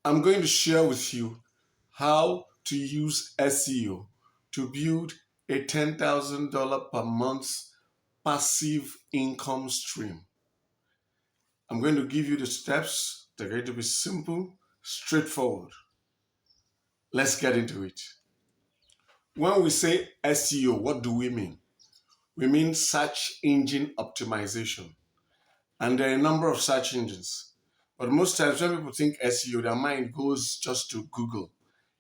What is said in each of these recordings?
I'm going to share with you how to use SEO to build a $10,000 per month passive income stream. I'm going to give you the steps. They're going to be simple, straightforward. Let's get into it. When we say SEO, what do we mean? We mean search engine optimization. And there are a number of search engines. But most times when people think SEO, their mind goes just to Google.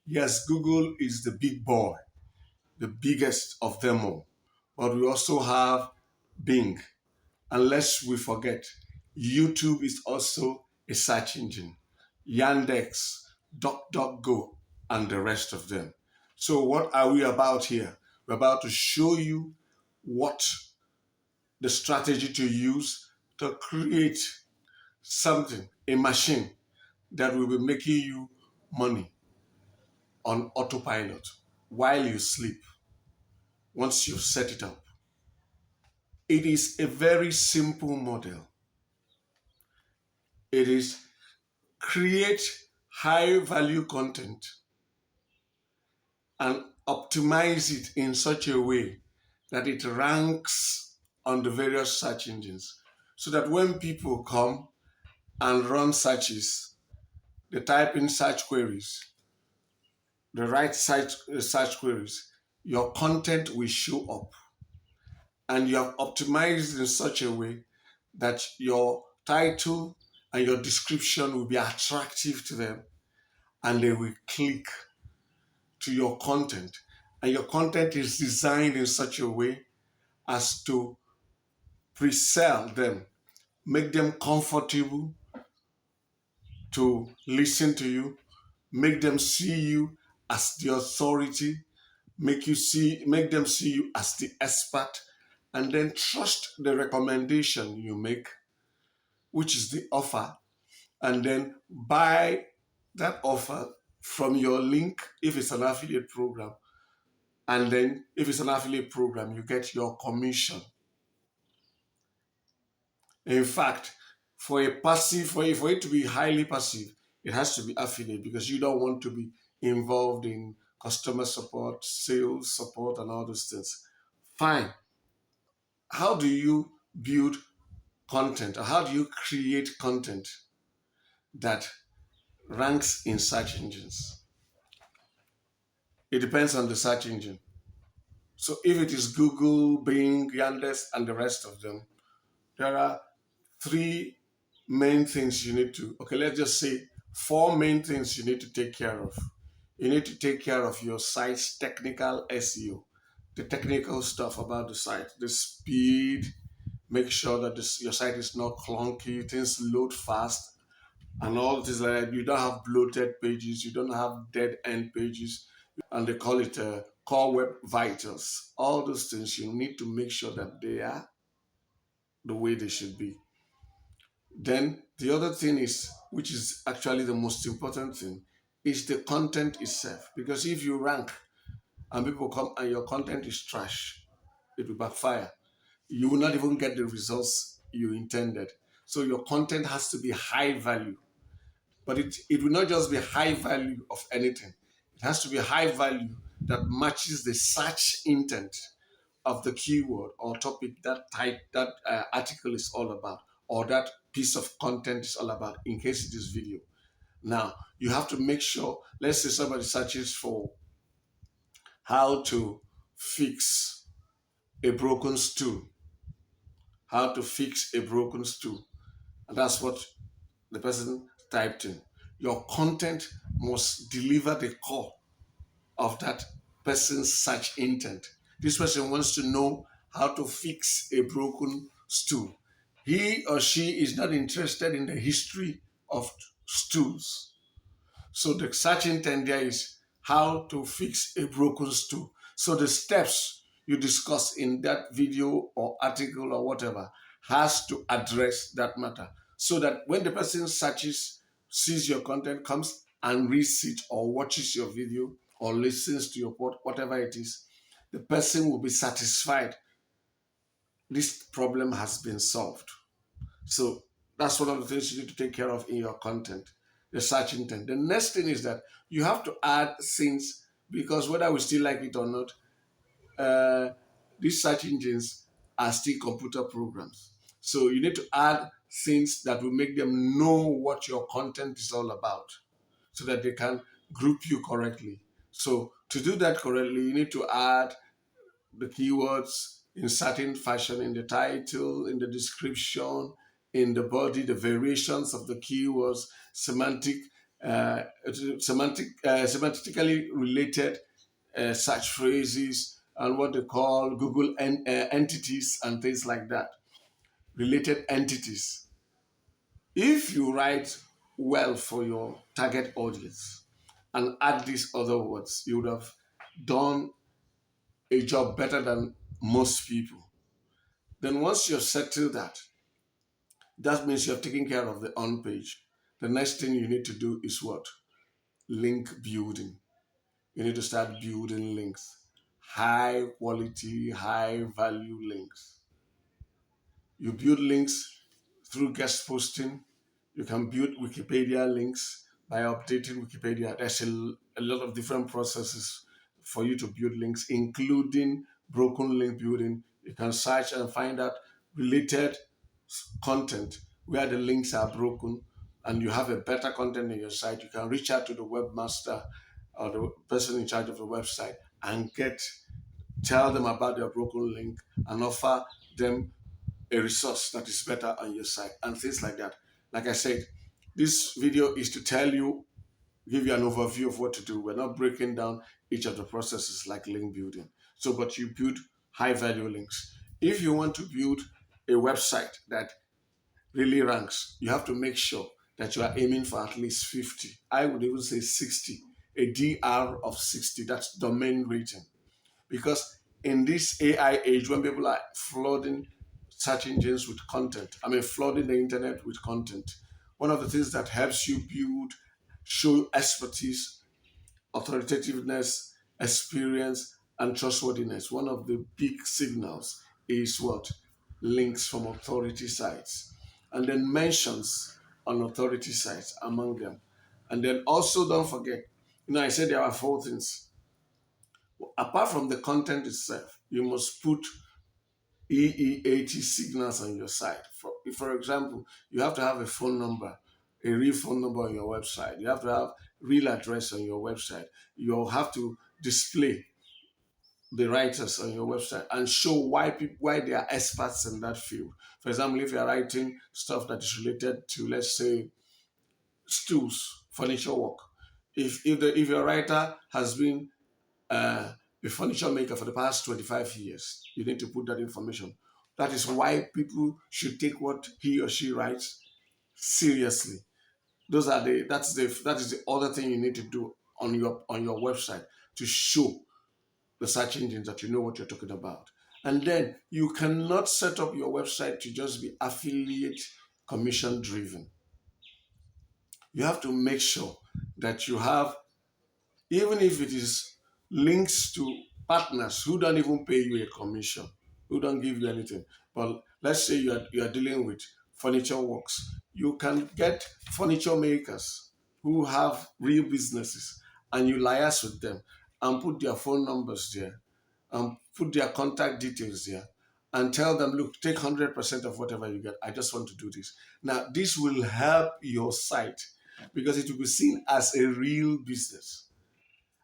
Yes, Google is the big boy, the biggest of them all. But we also have Bing. Unless we forget, YouTube is also a search engine. Yandex, DuckDuckGo, and the rest of them. So what are we about here? We're about to show you what the strategy to use to create something, a machine that will be making you money on autopilot while you sleep once you've set it up. It is a very simple model. It is create high value content and optimize it in such a way that it ranks on the various search engines so that when people come and run searches, they type in search queries, the right search queries, your content will show up. And you have optimized in such a way that your title and your description will be attractive to them and they will click to your content. And your content is designed in such a way as to pre-sell them, make them comfortable to listen to you, make them see you as the authority, make them see you as the expert, and then trust the recommendation you make, which is the offer, and then buy that offer from your link if it's an affiliate program. And then if it's an affiliate program, you get your commission. In fact, for it to be highly passive, it has to be affiliate because you don't want to be involved in customer support, sales support, and all those things. Fine. How do you build content or how do you create content that ranks in search engines? It depends on the search engine. So if it is Google, Bing, Yandex, and the rest of them, there are three main things you need to, okay, let's just say four main things you need to take care of. You need to take care of your site's technical SEO, the technical stuff about the site, the speed, make sure that your site is not clunky, things load fast, and all this like that. You don't have bloated pages, you don't have dead end pages, and they call it core web vitals. All those things you need to make sure that they are the way they should be. Then the other thing is, which is actually the most important thing, is the content itself. Because if you rank and people come and your content is trash, it will backfire. You will not even get the results you intended. So your content has to be high value. But it will not just be high value of anything. It has to be high value that matches the search intent of the keyword or topic that article is all about, or that piece of content is all about, in case it is video. Now, you have to make sure, let's say somebody searches for how to fix a broken stool, how to fix a broken stool. And that's what the person typed in. Your content must deliver the core of that person's search intent. This person wants to know how to fix a broken stool. He or she is not interested in the history of stools. So the search intent there is how to fix a broken stool. So the steps you discuss in that video or article or whatever has to address that matter. So that when the person searches, sees your content, comes and reads it or watches your video or listens to your pod, whatever it is, the person will be satisfied. This problem has been solved. So that's one of the things you need to take care of in your content. the search intent. The next thing is that you have to add things, because whether we still like it or not, uh, these search engines are still computer programs. So you need to add things that will make them know what your content is all about so that they can group you correctly. So to do that correctly, you need to add the keywords in certain fashion in the title, in the description, in the body, the variations of the keywords, semantically related search phrases, and what they call Google entities and things like that, related entities. If you write well for your target audience and add these other words, you would have done a job better than most people. Then once you've settled that, that means you're taking care of the on page. The next thing you need to do is what? Link building. You need to start building links. High quality, high value links. You build links through guest posting. You can build Wikipedia links by updating Wikipedia. There's a lot of different processes for you to build links, including broken link building. You can search and find out related content where the links are broken and you have a better content in your site. You can reach out to the webmaster or the person in charge of the website and tell them about their broken link and offer them a resource that is better on your site and things like that. Like I said, this video is to give you an overview of what to do. We're not breaking down each of the processes like link building. So, but you build high value links. If you want to build a website that really ranks, you have to make sure that you are aiming for at least 50. I would even say 60, a DR of 60. That's domain rating. Because in this AI age, when people are flooding search engines with content, flooding the internet with content, one of the things that helps you show expertise, authoritativeness, experience, and trustworthiness, one of the big signals is what? Links from authority sites. And then mentions on authority sites among them. And then also don't forget, I said there are four things. Apart from the content itself, you must put EEAT signals on your site. For example, you have to have a phone number, a real phone number on your website. You have to have real address on your website. You'll have to display the writers on your website and show why they are experts in that field. For example, if you're writing stuff that is related to, let's say, stools, furniture work, if your writer has been uh, a furniture maker for the past 25 years. You need to put that information. That is why people should take what he or she writes seriously. That is the other thing you need to do on your website to show the search engines that you know what you're talking about. And then you cannot set up your website to just be affiliate commission driven. You have to make sure that you have, even if it is links to partners who don't even pay you a commission, who don't give you anything. But let's say you are dealing with furniture works. You can get furniture makers who have real businesses and you liaise with them and put their phone numbers there and put their contact details there and tell them, look, take 100% of whatever you get. I just want to do this. Now, this will help your site because it will be seen as a real business,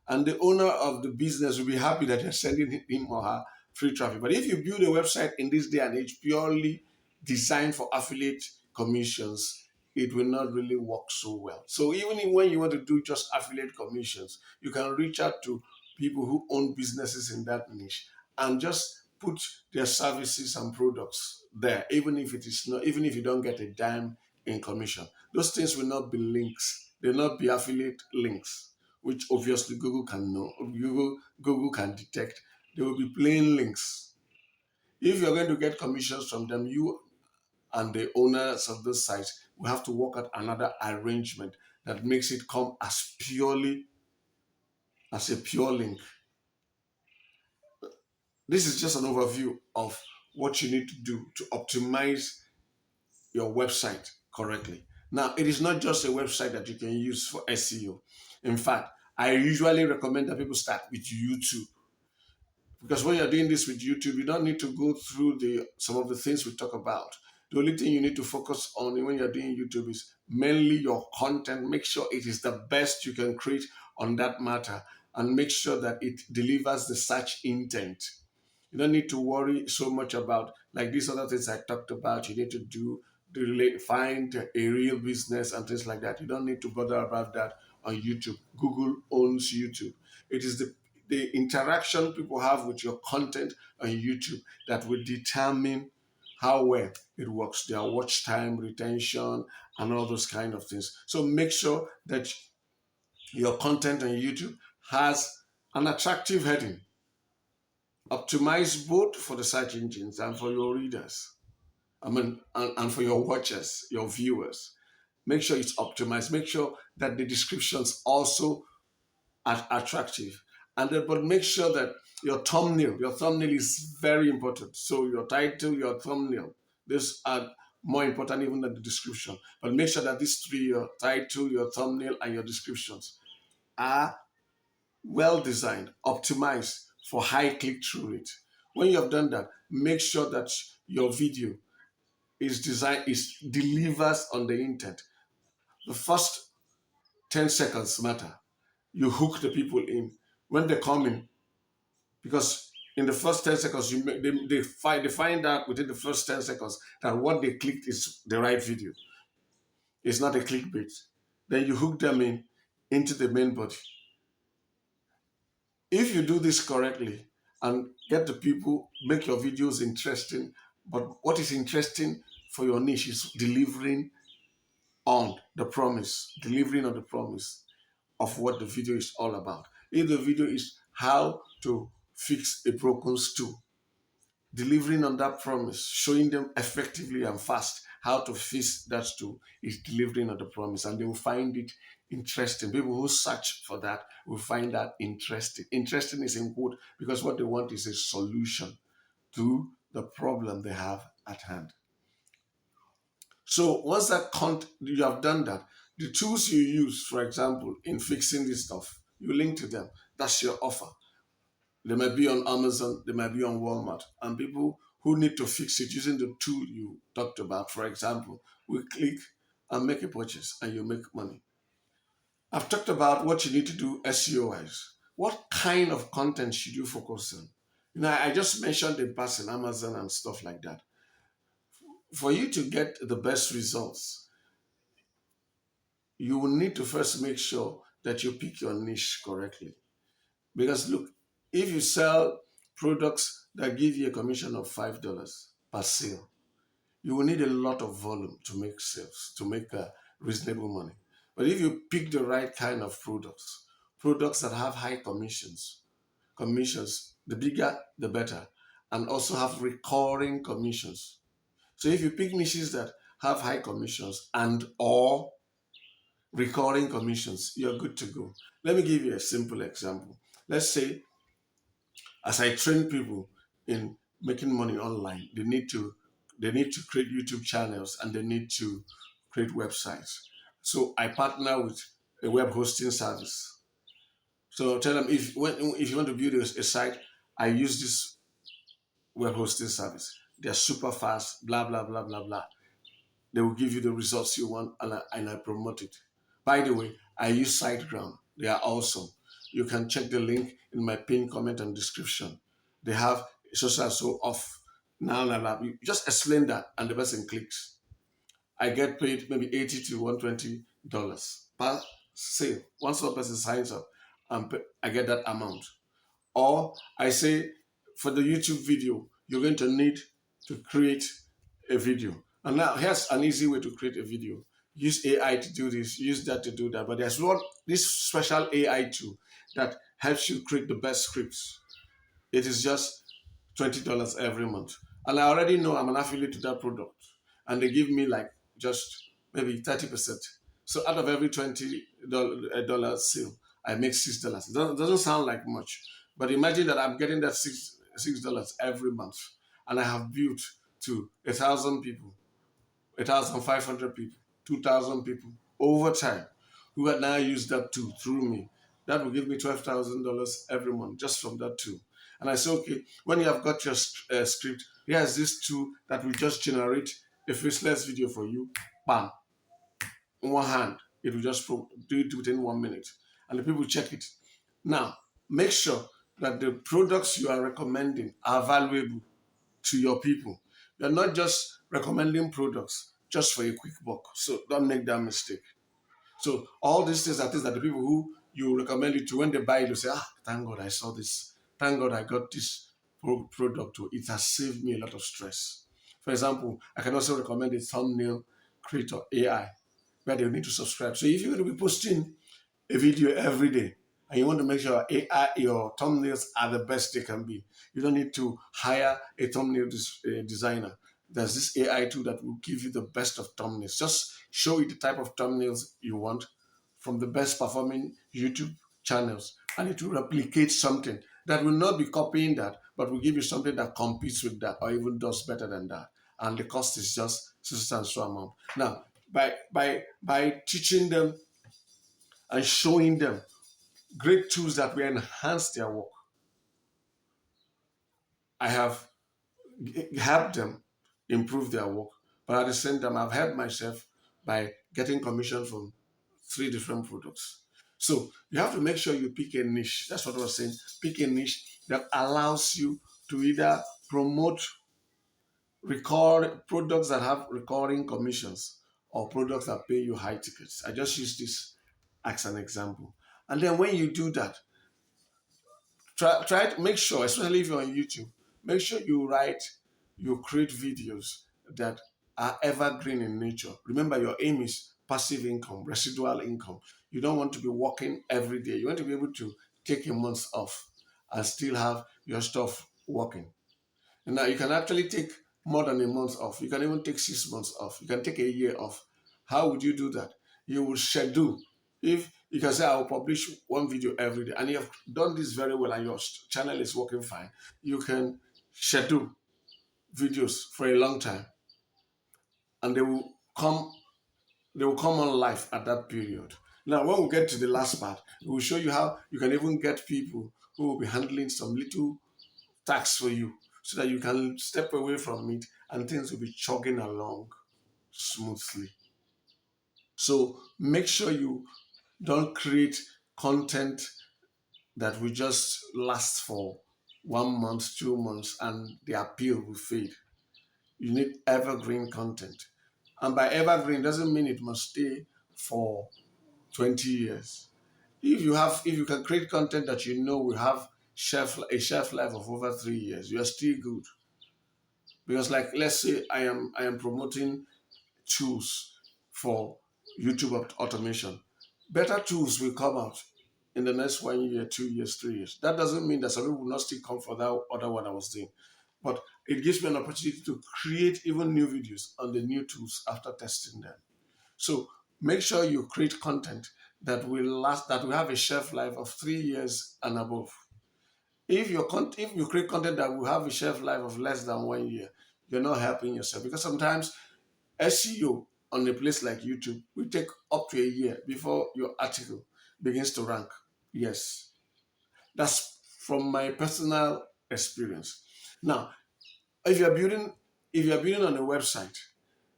and the owner of the business will be happy that you're sending him or her free traffic. But if you build a website in this day and age purely designed for affiliate commissions, it will not really work so well. So even when you want to do just affiliate commissions, you can reach out to people who own businesses in that niche and just put their services and products there, even if it is not, even if you don't get a dime in commission. Those things will not be links. They'll not be affiliate links, which obviously Google can know, Google can detect. They will be plain links. If you're going to get commissions from them, you and the owners of those sites will have to work out another arrangement that makes it come as purely as a pure link. This is just an overview of what you need to do to optimize your website correctly. Now, it is not just a website that you can use for SEO. In fact, I usually recommend that people start with YouTube, because when you're doing this with YouTube, you don't need to go through the some of the things we talk about. The only thing you need to focus on when you're doing YouTube is mainly your content. Make sure it is the best you can create on that matter, and make sure that it delivers the search intent. You don't need to worry so much about like these other things I talked about. You need to find a real business and things like that. You don't need to bother about that on YouTube. Google owns YouTube. It is the interaction people have with your content on YouTube that will determine how well it works, their watch time, retention, and all those kind of things. So make sure that your content on YouTube has an attractive heading, optimized both for the search engines and for your readers. And for your watchers, your viewers. Make sure it's optimized. Make sure that the descriptions also are attractive. But make sure that your thumbnail is very important. So your title, your thumbnail, these are more important even than the description. But make sure that these three, your title, your thumbnail, and your descriptions, are well designed, optimized for high click-through rate. When you have done that, make sure that your video is delivers on the intent. The first 10 seconds matter. You hook the people in when they come in, because in the first 10 seconds they find out within the first 10 seconds that what they clicked is the right video. It's not a clickbait. Then you hook them in into the main body. If you do this correctly and get the people, make your videos interesting, but what is interesting for your niche is delivering on the promise of what the video is all about. If the video is how to fix a broken stool, delivering on that promise, showing them effectively and fast how to fix that stool is delivering on the promise, and they will find it interesting. People who search for that will find that interesting. Interesting is important because what they want is a solution to the problem they have at hand. So once you have done that, the tools you use, for example, in fixing this stuff, you link to them. That's your offer. They might be on Amazon, they might be on Walmart, and people who need to fix it using the tool you talked about, for example, will click and make a purchase, and you make money. I've talked about what you need to do SEO wise. What kind of content should you focus on? I just mentioned in passing Amazon and stuff like that. For you to get the best results, you will need to first make sure that you pick your niche correctly. Because look, if you sell products that give you a commission of $5 per sale, you will need a lot of volume to make sales, to make reasonable money. But if you pick the right kind of products that have high commissions, the bigger, the better, and also have recurring commissions. So if you pick niches that have high commissions and or recurring commissions, you're good to go. Let me give you a simple example. Let's say, as I train people in making money online, they need to create YouTube channels and they need to create websites. So I partner with a web hosting service. So tell them, if you want to build a site, I use this web hosting service. They're super fast, blah blah blah blah blah. They will give you the results you want, and I promote it. By the way, I use SiteGround. They are awesome. You can check the link in my pinned comment and description. They have so off. Now, you just explain that, and the person clicks. I get paid maybe $80 to $120 per sale. Once one person signs up, I get that amount. Or I say, for the YouTube video, you're going to need to create a video. And now here's an easy way to create a video. Use AI to do this, use that to do that. But there's this special AI tool that helps you create the best scripts. It is just $20 every month. And I already know I'm an affiliate to that product. And they give me like just maybe 30%. So out of every $20 sale, I make $6. It doesn't sound like much. But imagine that I'm getting that $6 every month. And I have built to 1,000 people, 1,500 people 2,000 people over time who had now used that tool through me. That will give me $12,000 every month just from that tool. And I say, okay, when you have got your script, here's this tool that will just generate a faceless video for you. Bam, in one hand, it will just do it within 1 minute, and the people check it. Now, make sure that the products you are recommending are valuable to your people. You're not just recommending products just for a quick buck. So don't make that mistake. So all these things are things that the people who you recommend it to, when they buy it, they say, thank God I saw this. Thank God I got this product. It has saved me a lot of stress. For example, I can also recommend a thumbnail creator, AI, where they need to subscribe. So if you're going to be posting a video every day and you want to make sure AI, your thumbnails are the best they can be, you don't need to hire a thumbnail designer. There's this AI tool that will give you the best of thumbnails. Just show it the type of thumbnails you want from the best performing YouTube channels, and it will replicate something that will not be copying that, but will give you something that competes with that or even does better than that. And the cost is just so amount. Now, by teaching them and showing them great tools that will enhance their work, I have helped them improve their work. But at the same time, I've helped myself by getting commission from 3 different products. So you have to make sure you pick a niche. That's what I was saying. Pick a niche that allows you to either promote record products that have recurring commissions or products that pay you high tickets. I just use this as an example. And then when you do that, try to make sure, especially if you're on YouTube, make sure you create videos that are evergreen in nature. Remember, your aim is passive income, residual income. You don't want to be working every day. You want to be able to take a month off and still have your stuff working. And now you can actually take more than a month off. You can even take 6 months off. You can take a year off. How would you do that? You will schedule. If you can say, I will publish one video every day, and you have done this very well and your channel is working fine, you can schedule videos for a long time, and come they will come on live at that period. Now, when we get to the last part, we will show you how you can even get people who will be handling some little tasks for you so that you can step away from it and things will be chugging along smoothly. So make sure you don't create content that will just last for 1 month, 2 months, and the appeal will fade. You need evergreen content. And by evergreen doesn't mean it must stay for 20 years. If you can create content that you know will have a shelf life of over 3 years, you are still good. Because like let's say I am promoting tools for YouTube automation. Better tools will come out in the next 1 year, 2 years, 3 years. That doesn't mean that some people will not still come for that other one I was doing. But it gives me an opportunity to create even new videos on the new tools after testing them. So make sure you create content that will last, that will have a shelf life of 3 years and above. If you create content that will have a shelf life of less than 1 year, you're not helping yourself, because sometimes SEO on a place like YouTube will take up to a year before your article begins to rank. Yes, that's from my personal experience. Now, if you're building if you're building on a website,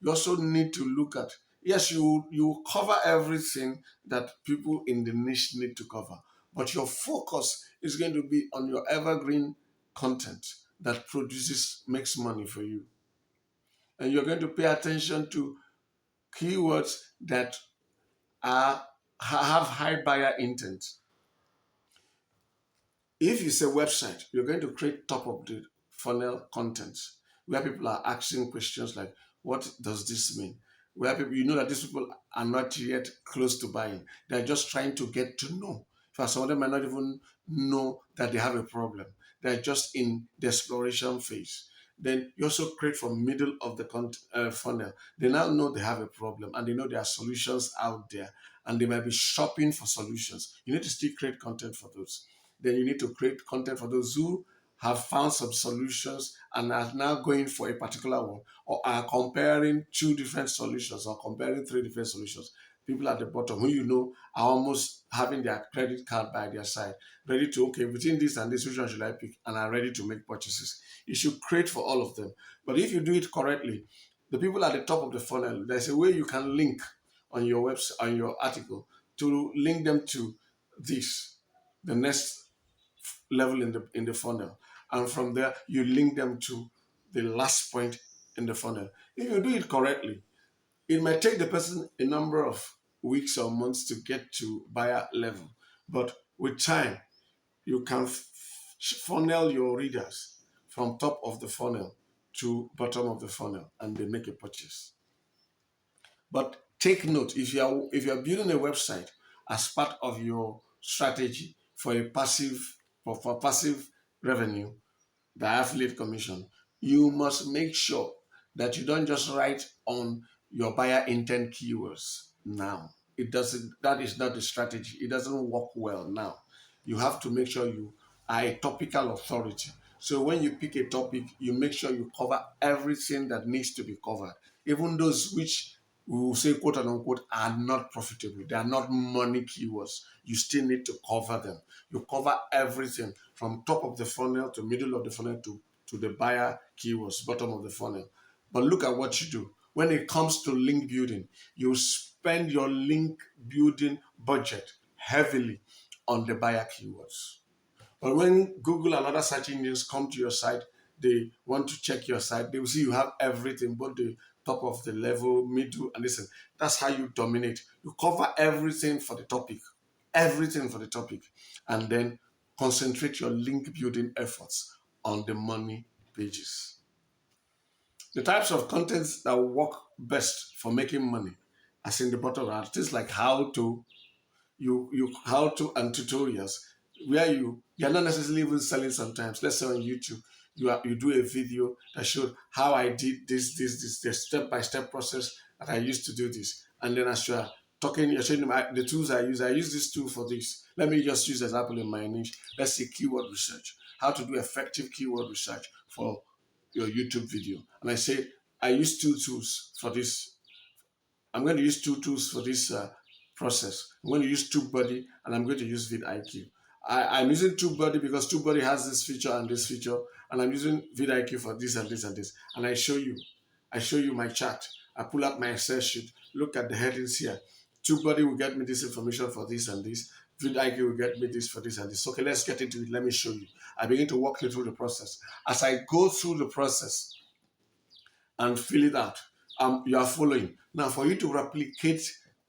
you also need to look at, yes, you cover everything that people in the niche need to cover, but your focus is going to be on your evergreen content that makes money for you. And you're going to pay attention to keywords that have high buyer intent. If it's a website, you're going to create top of the funnel content where people are asking questions like, what does this mean? Where people, you know that these people are not yet close to buying. They're just trying to get to know. For some of them might not even know that they have a problem. They're just in the exploration phase. Then you also create from middle of the funnel. They now know they have a problem and they know there are solutions out there and they might be shopping for solutions. You need to still create content for those. Then you need to create content for those who have found some solutions and are now going for a particular one, or are comparing two different solutions or comparing three different solutions. People at the bottom who you know are almost having their credit card by their side, ready to, okay, between this and this, which one should I pick? And are ready to make purchases. You should create for all of them. But if you do it correctly, the people at the top of the funnel, there's a way you can link on your website, on your article, to link them to this, the next level in the funnel. And from there, you link them to the last point in the funnel. If you do it correctly, it might take the person a number of weeks or months to get to buyer level. But with time, you can funnel your readers from top of the funnel to bottom of the funnel and they make a purchase. But take note, if you are building a website as part of your strategy for a passive for passive revenue, the affiliate commission, you must make sure that you don't just write on your buyer intent keywords now. It doesn't, that is not the strategy. It doesn't work well now. You have to make sure you are a topical authority. So when you pick a topic, you make sure you cover everything that needs to be covered, even those which we will say quote unquote are not profitable. They are not money keywords. You still need to cover them. You cover everything from top of the funnel to middle of the funnel to the buyer keywords, bottom of the funnel. But look at what you do. When it comes to link building, you spend your link building budget heavily on the buyer keywords. But when Google and other search engines come to your site, they want to check your site. They will see you have everything, both the top of the level, middle, and listen. That's how you dominate. You cover everything for the topic, everything for the topic, and then concentrate your link building efforts on the money pages. The types of contents that work best for making money, as in the bottom are things like how to, you how to and tutorials where you're not necessarily even selling sometimes. Let's say on YouTube, you do a video that showed how I did this, the step-by-step process that I used to do this. And then as you're talking, you're showing them the tools I use. I use this tool for this. Let me just use example in my niche. Let's say keyword research. How to do effective keyword research for your YouTube video. And I say, I use two tools for this. I'm going to use two tools for this process. I'm going to use TubeBuddy and I'm going to use vidIQ. I'm using TubeBuddy because TubeBuddy has this feature and this feature, and I'm using vidIQ for this and this and this. And I show you my chart. I pull up my Excel sheet, look at the headings here. TubeBuddy will get me this information for this and this. vidIQ will get me this for this and this. Okay, let's get into it. Let me show you. I begin to walk you through the process. As I go through the process and fill it out, you are following. Now, for you to replicate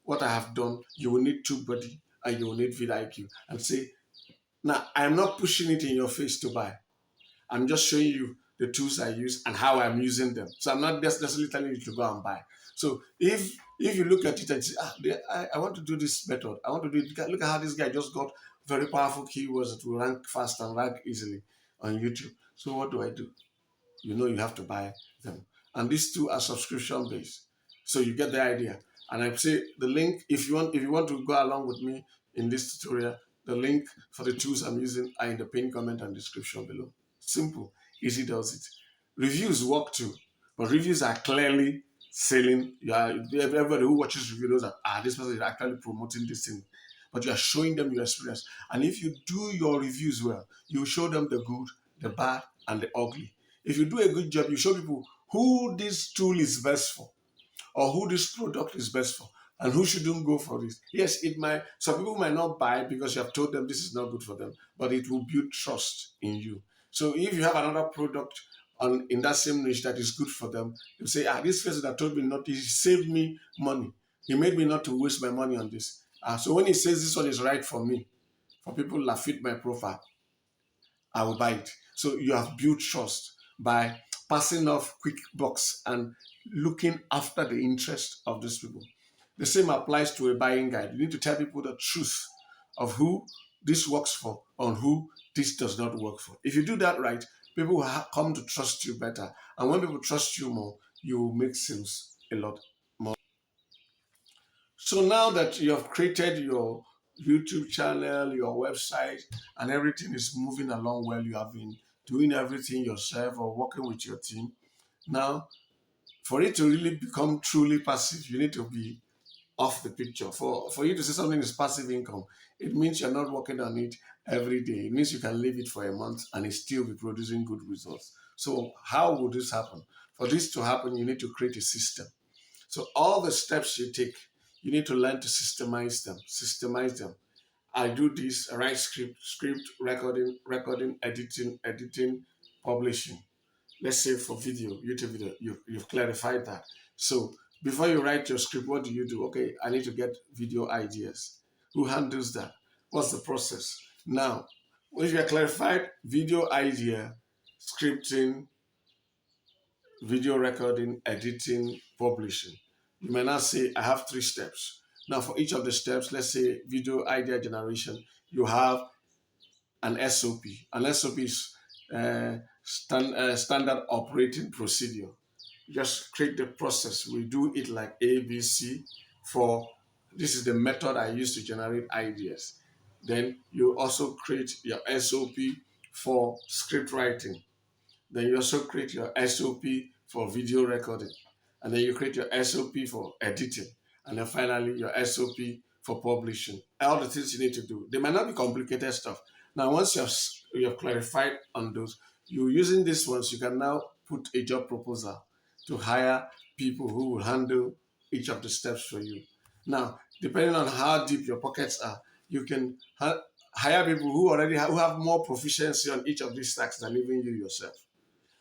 what I have done, you will need TubeBuddy and you will need vidIQ. And say, now, I'm not pushing it in your face to buy. I'm just showing you the tools I use and how I'm using them. So I'm not just necessarily telling you to go and buy. So if you look at it and say, I want to do this method, I want to do it. Look at how this guy just got very powerful keywords that will rank fast and rank easily on YouTube. So what do? You have to buy them. And these two are subscription based. So you get the idea. And I say the link, if you want to go along with me in this tutorial, the link for the tools I'm using are in the pinned comment and description below. Simple, easy does it. Reviews work too, but reviews are clearly selling. Everybody who watches reviews knows that this person is actually promoting this thing. But you are showing them your experience. And if you do your reviews well, you show them the good, the bad, and the ugly. If you do a good job, you show people who this tool is best for, or who this product is best for, and who shouldn't go for this. Yes, some people might not buy because you have told them this is not good for them, but it will build trust in you. So if you have another product in that same niche that is good for them, you say, this person that told me not, he saved me money. He made me not to waste my money on this. So when he says this one is right for me, for people that fit my profile, I will buy it. So you have built trust by passing off quick bucks and looking after the interest of these people. The same applies to a buying guide. You need to tell people the truth of who this works for and who this does not work for. If you do that right, people will come to trust you better. And when people trust you more, you will make sales a lot more. So now that you have created your YouTube channel, your website, and everything is moving along well, you have been doing everything yourself or working with your team. Now, for it to really become truly passive, you need to be off the picture. For you to say something is passive income, it means you're not working on it every day. It means you can leave it for a month and it still be producing good results. So how would this happen? For this to happen, you need to create a system. So all the steps you take, you need to learn to systemize them. Systemize them. I do this, I write script, recording, editing, publishing. Let's say for video, YouTube video, you've clarified that. So before you write your script, what do you do? Okay, I need to get video ideas. Who handles that? What's the process? Now, if you have clarified video idea, scripting, video recording, editing, publishing, you may now say, I have 3 steps. Now, for each of the steps, let's say video idea generation, you have an SOP. An SOP is standard operating procedure. Just create the process. We do it like ABC for this is the method I use to generate ideas. Then you also create your SOP for script writing. Then you also create your SOP for video recording. And then you create your SOP for editing. And then finally, your SOP for publishing. All the things you need to do. They might not be complicated stuff. Now, once you have clarified on those, you're using these ones, you can now put a job proposal to hire people who will handle each of the steps for you. Now, depending on how deep your pockets are, you can hire people who already who have more proficiency on each of these stacks than even you yourself,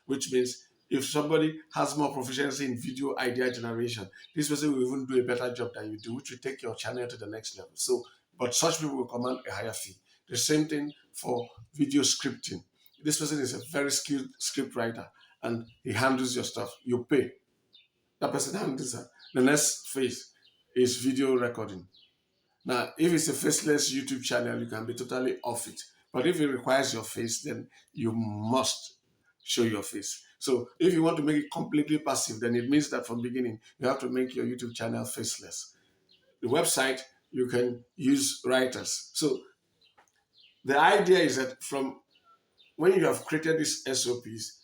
which means if somebody has more proficiency in video idea generation, this person will even do a better job than you do, which will take your channel to the next level. So, but such people will command a higher fee. The same thing for video scripting. This person is a very skilled script writer and he handles your stuff. You pay. That person handles that. The next phase is video recording. Now, if it's a faceless YouTube channel, you can be totally off it. But if it requires your face, then you must show your face. So if you want to make it completely passive, then it means that from the beginning, you have to make your YouTube channel faceless. The website, you can use writers. So the idea is that from when you have created these SOPs,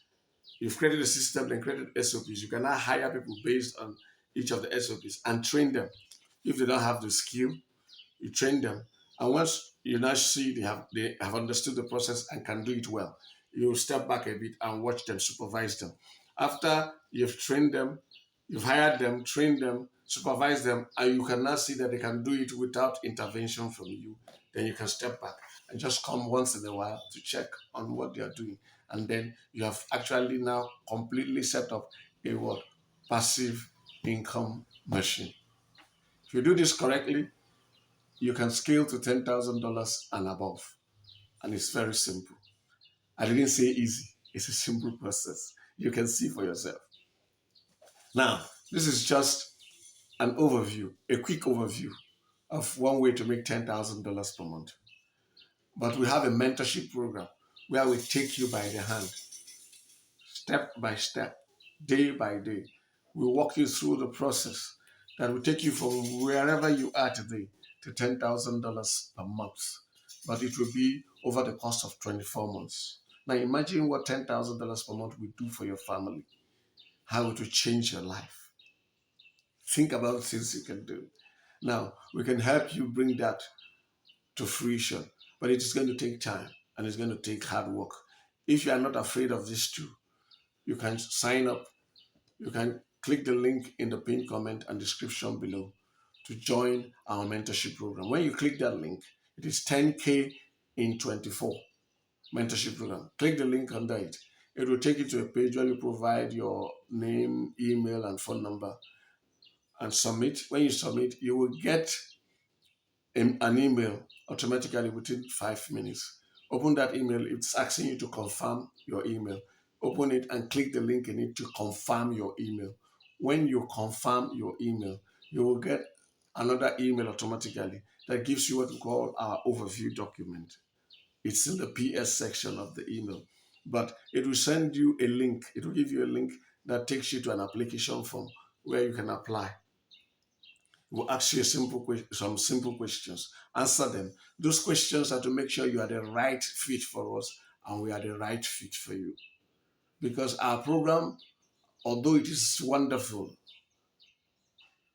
you've created a system, then created SOPs, you can now hire people based on each of the SOPs and train them. If they don't have the skill, you train them. And once you now see they have understood the process and can do it well, you step back a bit and watch them, supervise them. After you've trained them, you've hired them, trained them, supervised them, and you can now see that they can do it without intervention from you, then you can step back and just come once in a while to check on what they are doing. And then you have actually now completely set up a what? Passive income machine. If you do this correctly, you can scale to $10,000 and above. And it's very simple. I didn't say easy. It's a simple process. You can see for yourself. Now, this is just an overview, a quick overview of one way to make $10,000 per month. But we have a mentorship program where we take you by the hand, step by step, day by day. We walk you through the process that will take you from wherever you are today to $10,000 per month. But it will be over the course of 24 months. Now imagine what $10,000 per month will do for your family, how it will change your life. Think about things you can do. Now, we can help you bring that to fruition, but it is going to take time and it's going to take hard work. If you are not afraid of this too, you can sign up. You can click the link in the pinned comment and description below to join our mentorship program. When you click that link, it is 10K in 24 mentorship program. Click the link under it. It will take you to a page where you provide your name, email, and phone number and submit. When you submit, you will get an email automatically within 5 minutes. Open that email. It's asking you to confirm your email. Open it and click the link in it to confirm your email. When you confirm your email, you will get another email automatically that gives you what we call our overview document. It's in the PS section of the email, but it will send you a link. It will give you a link that takes you to an application form where you can apply. We'll ask you some simple questions. Answer them. Those questions are to make sure you are the right fit for us and we are the right fit for you. Because our program, although it is wonderful,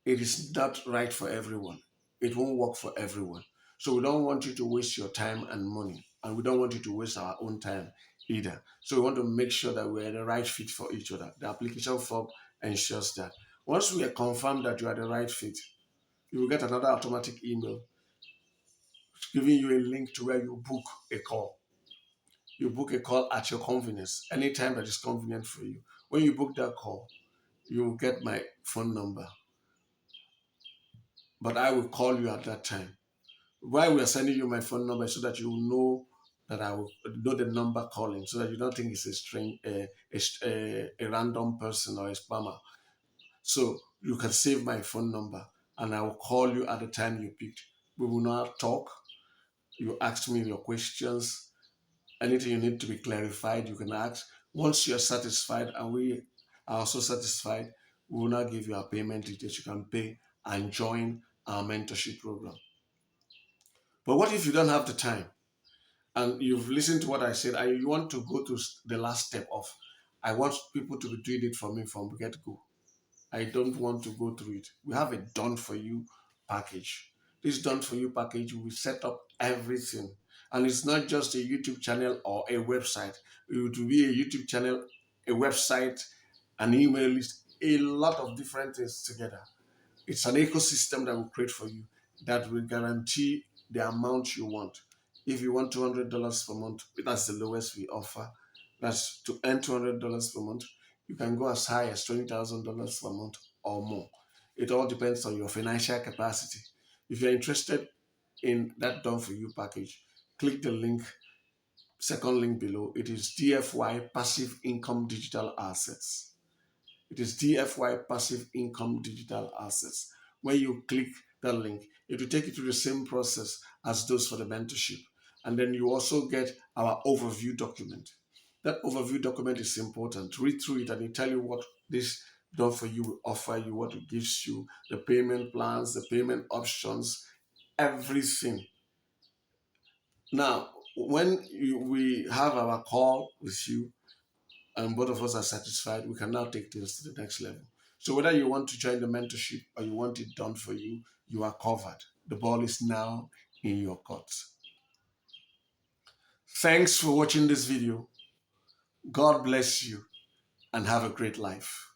it is not right for everyone. It won't work for everyone. So we don't want you to waste your time and money, and we don't want you to waste our own time either. So we want to make sure that we're the right fit for each other. The application form ensures that. Once we are confirmed that you are the right fit, you will get another automatic email giving you a link to where you book a call. You book a call at your convenience, anytime that is convenient for you. When you book that call, you will get my phone number, but I will call you at that time. Why we are sending you my phone number so that you will know that I will know the number calling, so that you don't think it's a strange, a random person or a spammer. So you can save my phone number, and I will call you at the time you picked. We will not talk. You ask me your questions. Anything you need to be clarified, you can ask. Once you're satisfied and we are also satisfied, we will now give you our payment details. You can pay and join our mentorship program. But what if you don't have the time and you've listened to what I said and you want to go to the last step of, I want people to be doing it for me from get-go. I don't want to go through it. We have a done for you package. This done for you package, we set up everything. And it's not just a YouTube channel or a website. It will be a YouTube channel, a website, an email list, a lot of different things together. It's an ecosystem that will create for you that will guarantee the amount you want. If you want $200 per month, that's the lowest we offer. That's to earn $200 per month. You can go as high as $20,000 per month or more. It all depends on your financial capacity. If you're interested in that done for you package, click the link, second link below. It is DFY Passive Income Digital Assets. It is DFY Passive Income Digital Assets. When you click that link, it will take you through the same process as those for the mentorship. And then you also get our overview document. That overview document is important. Read through it and it tell you what this done for you will offer you, what it gives you, the payment plans, the payment options, everything. Now, when we have our call with you, and both of us are satisfied, we can now take things to the next level. So whether you want to join the mentorship or you want it done for you, you are covered. The ball is now in your court. Thanks for watching this video. God bless you and have a great life.